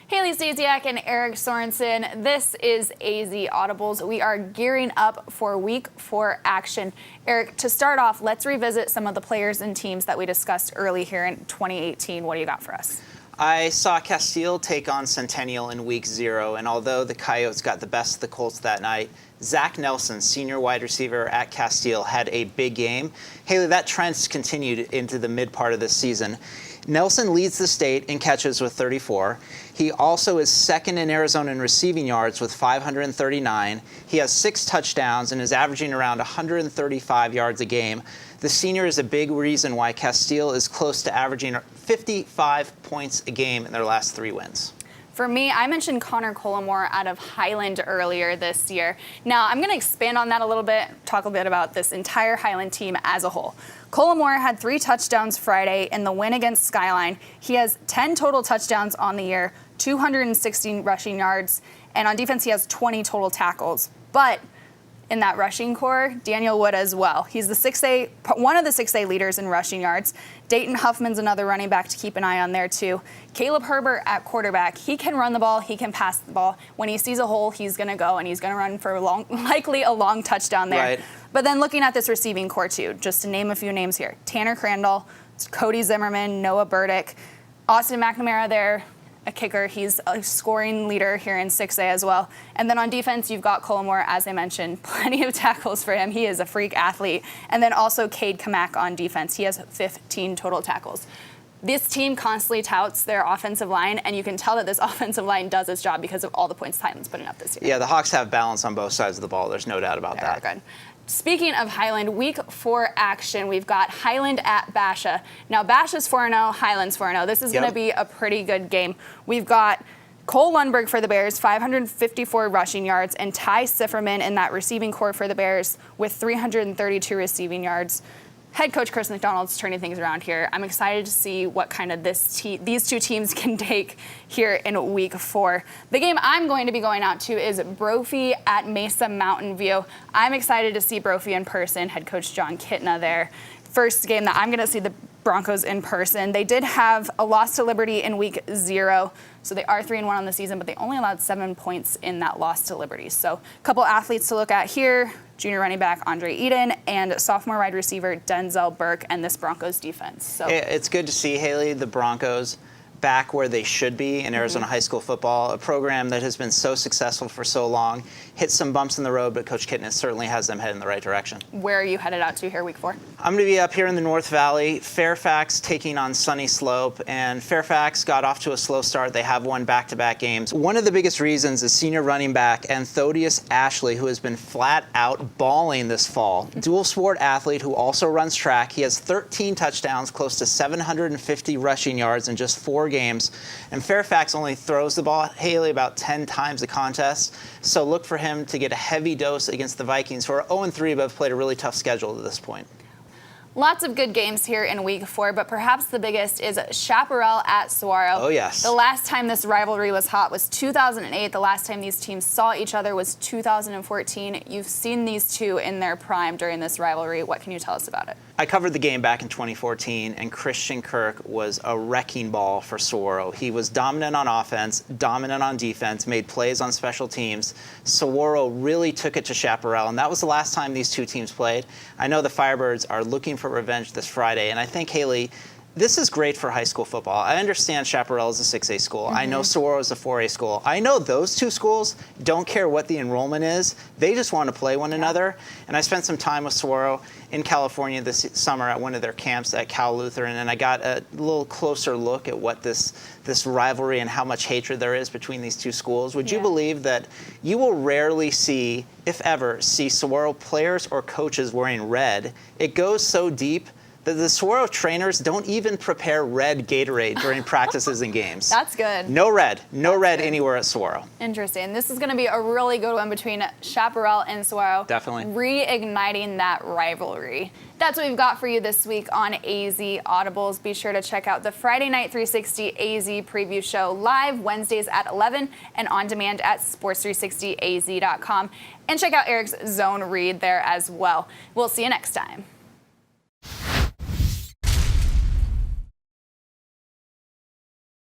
Haley Stasiak and Eric Sorensen. This is AZ Audibles. We are gearing up for Week 4 action. Eric, to start off, let's revisit some of the players and teams that we discussed early here in 2018. What do you got for us? I saw Castile take on Centennial in Week 0, and although the Coyotes got the best of the Colts that night, Zach Nelson, senior wide receiver at Castile, had a big game. Haley, that trend's continued into the mid part of this season. Nelson leads the state in catches with 34. He also is second in Arizona in receiving yards with 539. He has 6 touchdowns and is averaging around 135 yards a game. The senior is a big reason why Castile is close to averaging 55 points a game in their last 3 wins. For me, I mentioned Connor Collimore out of Highland earlier this year. Now, I'm going to expand on that a little bit, talk a bit about this entire Highland team as a whole. Collimore had 3 touchdowns Friday in the win against Skyline. He has 10 total touchdowns on the year, 216 rushing yards, and on defense he has 20 total tackles. But in that rushing core, Daniel Wood as well. He's the one of the 6A leaders in rushing yards. Dayton Huffman's another running back to keep an eye on there too. Caleb Herbert at quarterback. He can run the ball, he can pass the ball. When he sees a hole, he's going to go and he's going to run for likely a long touchdown there. Right. But then looking at this receiving core too, just to name a few names here. Tanner Crandall, Cody Zimmerman, Noah Burdick, Austin McNamara there, a kicker. He's a scoring leader here in 6A as well. And then on defense, you've got Collimore, as I mentioned, plenty of tackles for him. He is a freak athlete. And then also Cade Kamak on defense. He has 15 total tackles. This team constantly touts their offensive line, and you can tell that this offensive line does its job because of all the points Highland's putting up this year. Yeah, the Hawks have balance on both sides of the ball. There's no doubt about that. Good. Speaking of Highland, Week 4 action, we've got Highland at Basha. Now, Basha's 4-0, Highland's 4-0. This is going to be a pretty good game. We've got Cole Lundberg for the Bears, 554 rushing yards, and Ty Sifferman in that receiving core for the Bears with 332 receiving yards. Head coach Chris McDonald's turning things around here. I'm excited to see what kind of these two teams can take here in Week 4. The game I'm going to be going out to is Brophy at Mesa Mountain View. I'm excited to see Brophy in person. Head coach John Kitna there. First game that I'm going to see the Broncos in person. They did have a loss to Liberty in Week 0, so they are 3-1 on the season, but they only allowed 7 points in that loss to Liberty. So a couple athletes to look at here. Junior running back Andre Eden and sophomore wide receiver Denzel Burke and this Broncos defense. So it's good to see, Haley, the Broncos back where they should be in Arizona high school football, a program that has been so successful for so long, hit some bumps in the road, but Coach Kitna certainly has them headed in the right direction. Where are you headed out to here Week 4? I'm going to be up here in the North Valley, Fairfax taking on Sunny Slope, and Fairfax got off to a slow start. They have won back-to-back games. One of the biggest reasons is senior running back Anthodius Ashley, who has been flat out balling this fall. Dual sport athlete who also runs track. He has 13 touchdowns, close to 750 rushing yards in just 4 games, and Fairfax only throws the ball, Haley, about 10 times a contest, so look for him to get a heavy dose against the Vikings, who are 0-3 but have played a really tough schedule to this point. Lots of good games here in Week 4, but perhaps the biggest is Chaparral at Saguaro. Oh, yes. The last time this rivalry was hot was 2008. The last time these teams saw each other was 2014. You've seen these two in their prime during this rivalry. What can you tell us about it? I covered the game back in 2014, and Christian Kirk was a wrecking ball for Saguaro. He was dominant on offense, dominant on defense, made plays on special teams. Saguaro really took it to Chaparral, and that was the last time these two teams played. I know the Firebirds are looking for revenge this Friday, and I think, Haley, this is great for high school football. I understand Chaparral is a 6A school. I know Saguaro is a 4A school. I know those two schools don't care what the enrollment is. They just want to play one another. And I spent some time with Saguaro in California this summer at one of their camps at Cal Lutheran, and I got a little closer look at what this rivalry and how much hatred there is between these two schools. Would you believe that you will rarely see, if ever, see Saguaro players or coaches wearing red? It goes so deep that the Saguaro trainers don't even prepare red Gatorade during practices and games. That's good. No red. No red anywhere at Saguaro. Interesting. This is going to be a really good one between Chaparral and Saguaro. Definitely. Reigniting that rivalry. That's what we've got for you this week on AZ Audibles. Be sure to check out the Friday Night 360 AZ preview show live Wednesdays at 11 and on demand at sports360az.com. And check out Eric's zone read there as well. We'll see you next time.